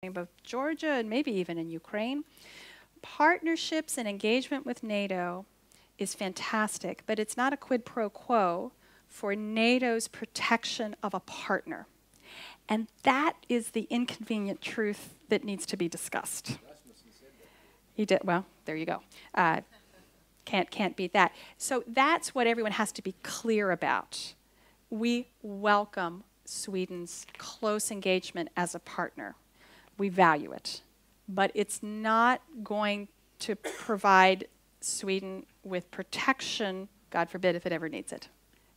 in both Georgia and maybe even in Ukraine. Partnerships and engagement with NATO is fantastic, but it's not a quid pro quo for NATO's protection of a partner. And that is the inconvenient truth that needs to be discussed. He did, well, there you go. Can't beat that. So that's what everyone has to be clear about. We welcome Sweden's close engagement as a partner. We value it. But it's not going to provide Sweden with protection, God forbid, if it ever needs it,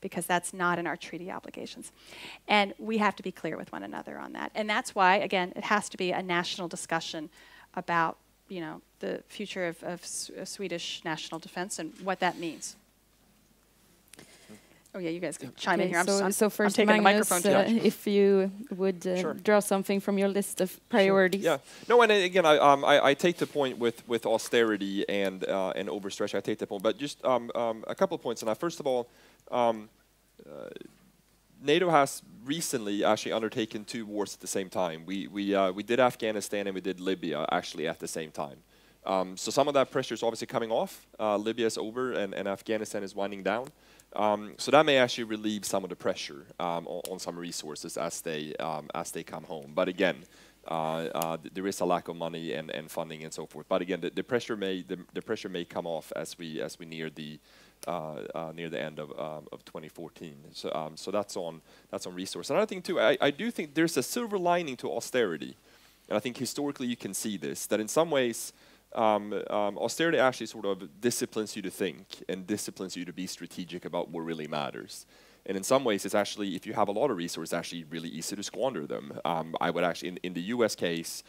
because that's not in our treaty obligations. And we have to be clear with one another on that. And that's why, again, it has to be a national discussion about, you know, the future of Swedish national defense and what that means. Oh yeah, you guys can chime in here. So first, I'm taking Magnus, the microphone if you would Sure. draw something from your list of priorities. Sure. Yeah. No, and again, I take the point with austerity and overstretch. I take the point, but just a couple of points. And first of all, NATO has recently actually undertaken 2 wars at the same time. We did Afghanistan and we did Libya actually at the same time. So some of that pressure is obviously coming off. Libya is over and Afghanistan is winding down. So that may actually relieve some of the pressure on some resources as they come home. But again, there is a lack of money and funding and so forth. But again, the pressure may come off as we near the end of 2014. So that's on resource. Another thing too, I do think there's a silver lining to austerity, and I think historically you can see this, that in some ways. Austerity actually sort of disciplines you to think and disciplines you to be strategic about what really matters. And in some ways, it's actually, if you have a lot of resources, it's actually really easy to squander them. I would actually, in the US case,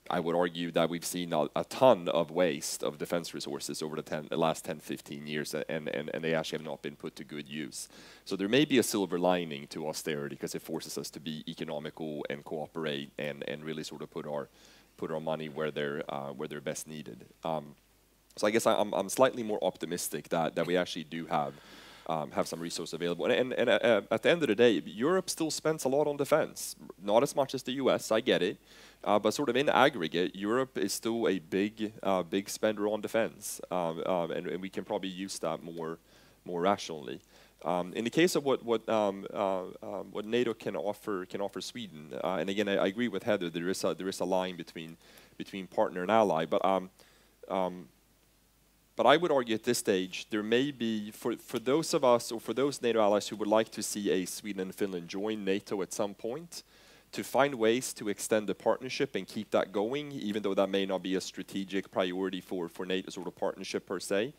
I would argue that we've seen a ton of waste of defense resources over the last 10, 15 years, and they actually have not been put to good use. So there may be a silver lining to austerity because it forces us to be economical and cooperate and really sort of put our money where they're best needed. So I guess I'm slightly more optimistic that we actually do have some resources available. And at the end of the day, Europe still spends a lot on defense. Not as much as the US, I get it. But sort of in aggregate, Europe is still a big spender on defense. And we can probably use that more rationally. In the case of what NATO can offer Sweden, and again I agree with Heather, there is a line between partner and ally, but I would argue at this stage there may be for those of us or for those NATO allies who would like to see a Sweden and Finland join NATO at some point, to find ways to extend the partnership and keep that going, even though that may not be a strategic priority for NATO sort of partnership per se.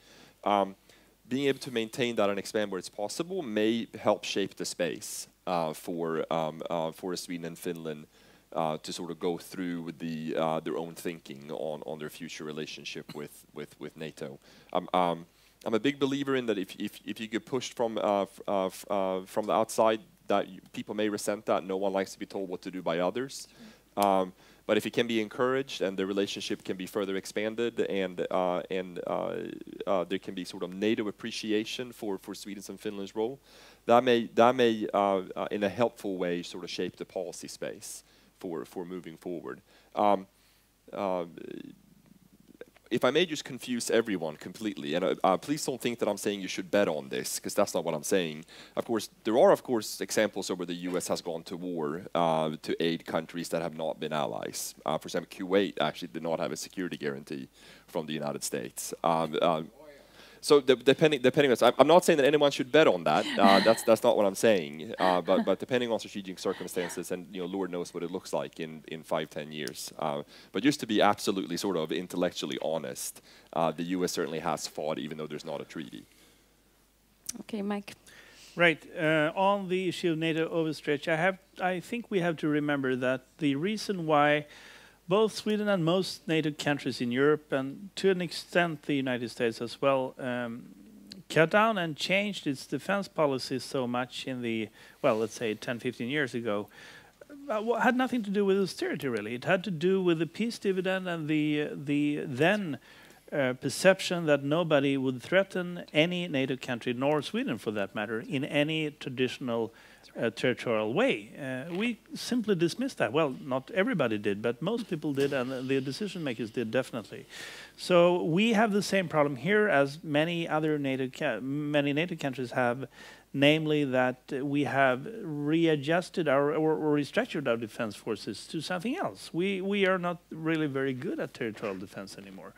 Being able to maintain that and expand where it's possible may help shape the space for Sweden and Finland to sort of go through their own thinking on their future relationship with NATO. I'm a big believer in that if you get pushed from the outside, that people may resent that. No one likes to be told what to do by others. But if it can be encouraged and the relationship can be further expanded and there can be sort of NATO appreciation for Sweden's and Finland's role, that may in a helpful way sort of shape the policy space for moving forward. If I may just confuse everyone completely, and please don't think that I'm saying you should bet on this, because that's not what I'm saying. Of course, there are, examples where the U.S. has gone to war to aid countries that have not been allies. For example, Kuwait actually did not have a security guarantee from the United States. So depending on, I'm not saying that anyone should bet on that. That's not what I'm saying. But depending on strategic circumstances, and Lord knows what it looks like in 5-10 years. But just to be absolutely sort of intellectually honest, the U.S. certainly has fought, even though there's not a treaty. Okay, Mike. Right. On the issue of NATO overstretch, I think we have to remember that the reason why both Sweden and most NATO countries in Europe, and to an extent the United States as well, cut down and changed its defense policy so much in the, well, let's say 10, 15 years ago, had nothing to do with austerity, really. It had to do with the peace dividend and the then perception that nobody would threaten any NATO country, nor Sweden for that matter, in any traditional territorial way. We simply dismissed that. Well, not everybody did, but most people did, and the decision makers did definitely. So we have the same problem here as many other NATO countries have, namely that we have readjusted or restructured our defense forces to something else. We are not really very good at territorial defense anymore.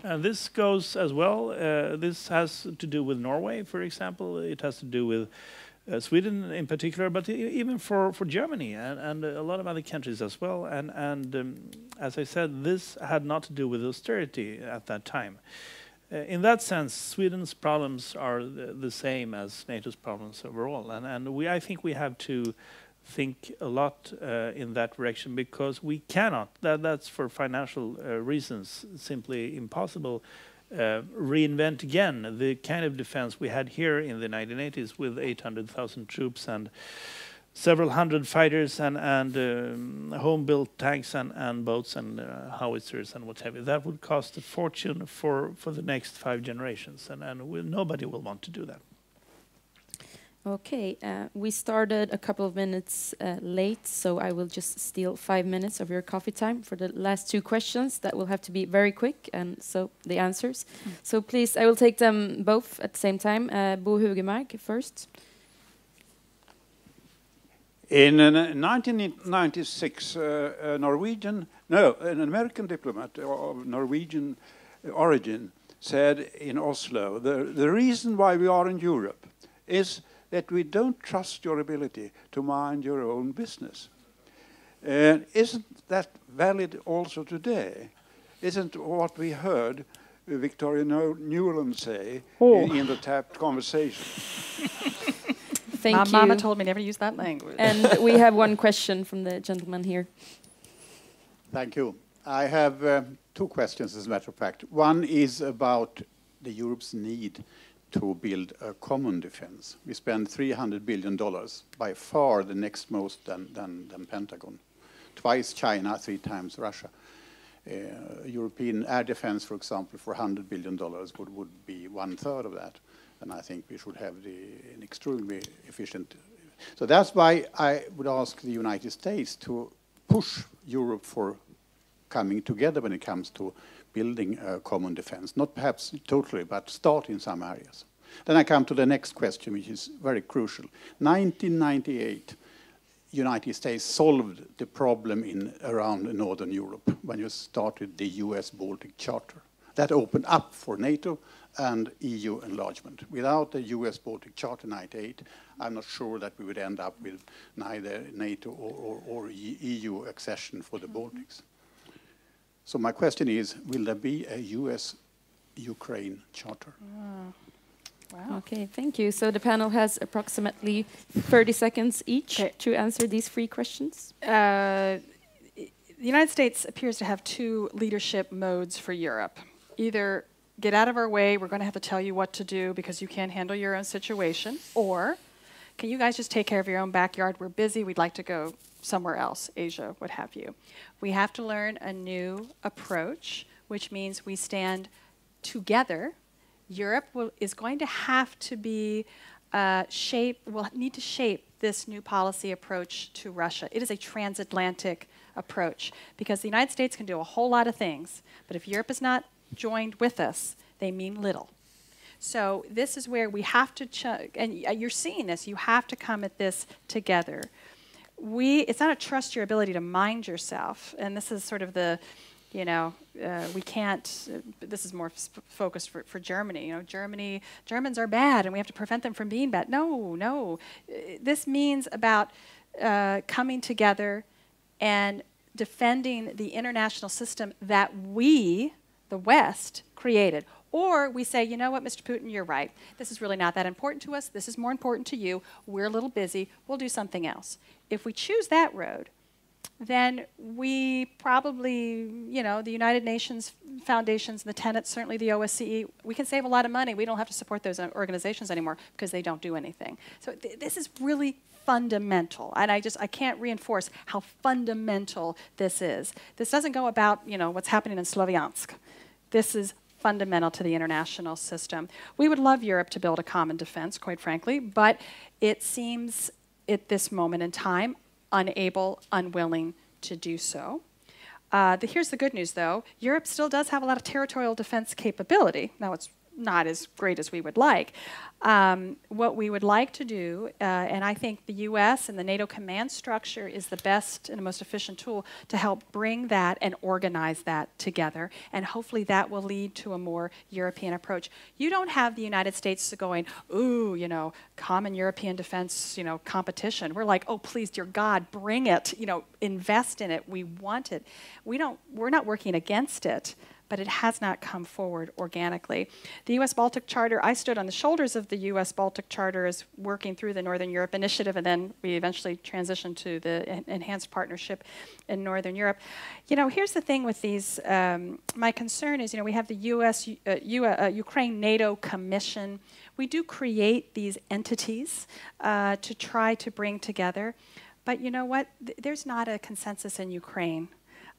This goes as well. This has to do with Norway, for example. It has to do with Sweden in particular, but even for Germany and a lot of other countries as well. And as I said, this had not to do with austerity at that time. In that sense, Sweden's problems are the same as NATO's problems overall. And I think we have to think a lot in that direction, because we cannot, that's for financial reasons, simply impossible, reinvent again the kind of defense we had here in the 1980s with 800,000 troops and several hundred fighters and home-built tanks and boats and howitzers and what have you. That would cost a fortune for the next 5 generations, and nobody will want to do that. Okay, we started a couple of minutes late, so I will just steal 5 minutes of your coffee time for the last 2 questions. That will have to be very quick, and so the answers. So please, I will take them both at the same time. Bo Hugemark first. In 1996, an American diplomat of Norwegian origin said in Oslo, the reason why we are in Europe is that we don't trust your ability to mind your own business. Isn't that valid also today? Isn't what we heard Victoria Newland say in the tapped conversation? Thank you. Mama told me never to use that language. And we have one question from the gentleman here. Thank you. I have 2 questions, as a matter of fact. One is about the Europe's need to build a common defense. We spend $300 billion, by far the next most than Pentagon. Twice China, 3 times Russia. European air defense, for example, for $100 billion would be 1/3 of that. And I think we should have an extremely efficient. So that's why I would ask the United States to push Europe for coming together when it comes to building a common defense. Not perhaps totally, but start in some areas. Then I come to the next question, which is very crucial. 1998, United States solved the problem around Northern Europe when you started the US-Baltic Charter. That opened up for NATO and EU enlargement. Without the US-Baltic Charter in 1998, I'm not sure that we would end up with neither NATO or EU accession for the Baltics. So my question is, will there be a US-Ukraine charter? Wow. Okay, thank you. So the panel has approximately 30 seconds each to answer these 3 questions. The United States appears to have 2 leadership modes for Europe. Either get out of our way, we're going to have to tell you what to do because you can't handle your own situation, or can you guys just take care of your own backyard? We're busy, we'd like to go somewhere else, Asia, what have you. We have to learn a new approach, which means we stand together. Europe is going to have to be will need to shape this new policy approach to Russia. It is a transatlantic approach because the United States can do a whole lot of things, but if Europe is not joined with us, they mean little. So this is where we have to, and you're seeing this, you have to come at this together. It's not a trust your ability to mind yourself, and this is sort of the, we can't, this is more focused for Germany. Germans are bad and we have to prevent them from being bad. No. This means about coming together and defending the international system that we, the West, created. Or we say, you know what, Mr. Putin, you're right. This is really not that important to us. This is more important to you. We're a little busy. We'll do something else. If we choose that road, then we probably, the United Nations foundations, the tenets, certainly the OSCE, we can save a lot of money. We don't have to support those organizations anymore because they don't do anything. So this is really fundamental, and I can't reinforce how fundamental this is. This doesn't go about, what's happening in Sloviansk. This is fundamental to the international system. We would love Europe to build a common defense, quite frankly, but it seems at this moment in time, unable, unwilling to do so. Here's the good news, though. Europe still does have a lot of territorial defense capability. Now, it's not as great as we would like. What we would like to do, and I think the US and the NATO command structure is the best and the most efficient tool to help bring that and organize that together, and hopefully that will lead to a more European approach. You don't have the United States going, ooh, you know, common European defense, you know, competition. We're like, oh, please, dear God, bring it, you know, invest in it. We want it. We're not working against it, but it has not come forward organically. The U.S.-Baltic Charter, I stood on the shoulders of the U.S.-Baltic Charter as working through the Northern Europe Initiative, and then we eventually transitioned to the Enhanced Partnership in Northern Europe. You know, here's the thing with these, my concern is, you know, we have the Ukraine NATO Commission. We do create these entities to try to bring together, but you know what? There's not a consensus in Ukraine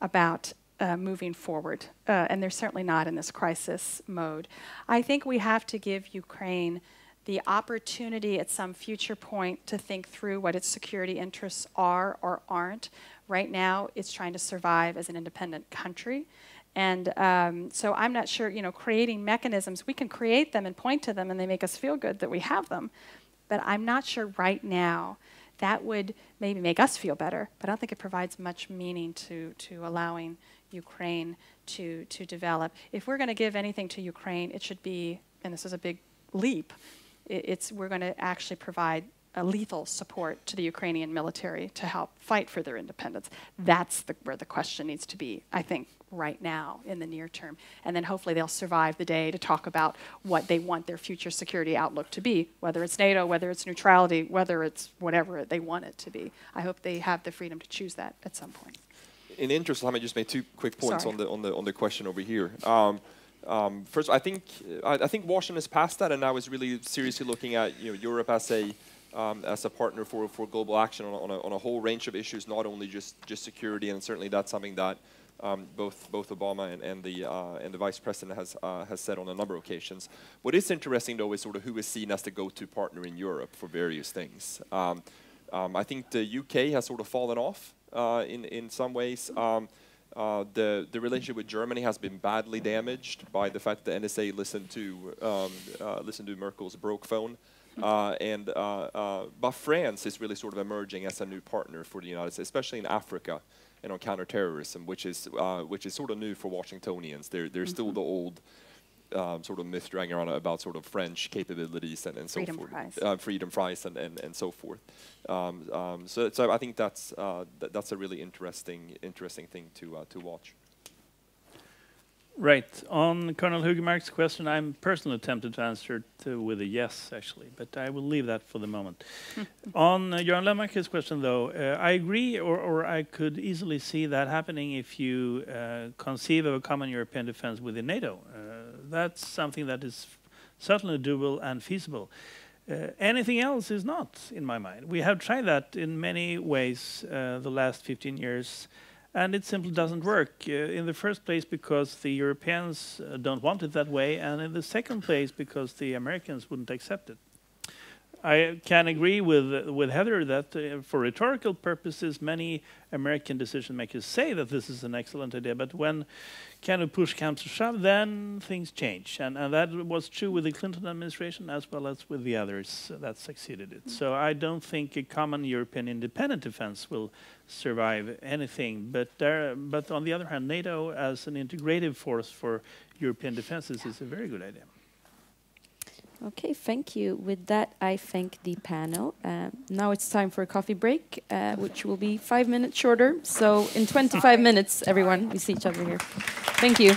about moving forward, and they're certainly not in this crisis mode. I think we have to give Ukraine the opportunity at some future point to think through what its security interests are or aren't. Right now, it's trying to survive as an independent country. And so I'm not sure, you know, creating mechanisms, we can create them and point to them and they make us feel good that we have them. But I'm not sure right now that would maybe make us feel better, but I don't think it provides much meaning to allowing Ukraine to develop. If we're going to give anything to Ukraine, it should be, and this is a big leap, we're going to actually provide a lethal support to the Ukrainian military to help fight for their independence. That's where the question needs to be, I think, right now in the near term. And then hopefully they'll survive the day to talk about what they want their future security outlook to be, whether it's NATO, whether it's neutrality, whether it's whatever they want it to be. I hope they have the freedom to choose that at some point. In the interest of time, I just made 2 quick points on the question over here. First, I think Washington has passed that, and now is really seriously looking at, you know, Europe as a partner for global action on a whole range of issues, not only just security, and certainly that's something that both Obama and the Vice President has said on a number of occasions. What is interesting, though, is sort of who is seen as the go-to partner in Europe for various things. I think the UK has sort of fallen off in some ways. The relationship with Germany has been badly damaged by the fact that the NSA listened to Merkel's broke phone. But France is really sort of emerging as a new partner for the United States, especially in Africa and on counterterrorism, which is sort of new for Washingtonians. There's still the old sort of myth dragging around about sort of French capabilities and so forth, freedom fries and so forth. So I think that's a really interesting thing to watch. Right. On Colonel Hugemark's question, I'm personally tempted to answer with a yes, actually, but I will leave that for the moment. On Göran Lennmarker's question, though, I agree, or I could easily see that happening if you conceive of a common European defense within NATO. That's something that is certainly doable and feasible. Anything else is not, in my mind. We have tried that in many ways the last 15 years, and it simply doesn't work. In the first place, because the Europeans don't want it that way, and in the second place, because the Americans wouldn't accept it. I can agree with Heather that for rhetorical purposes, many American decision makers say that this is an excellent idea, but when kind of push comes to shove, then things change. And that was true with the Clinton administration as well as with the others that succeeded it. So I don't think a common European independent defense will survive anything. But on the other hand, NATO as an integrative force for European defenses is a very good idea. Okay, thank you. With that, I thank the panel. Now it's time for a coffee break, which will be 5 minutes shorter. So in 25 minutes, everyone, we see each other here. Thank you.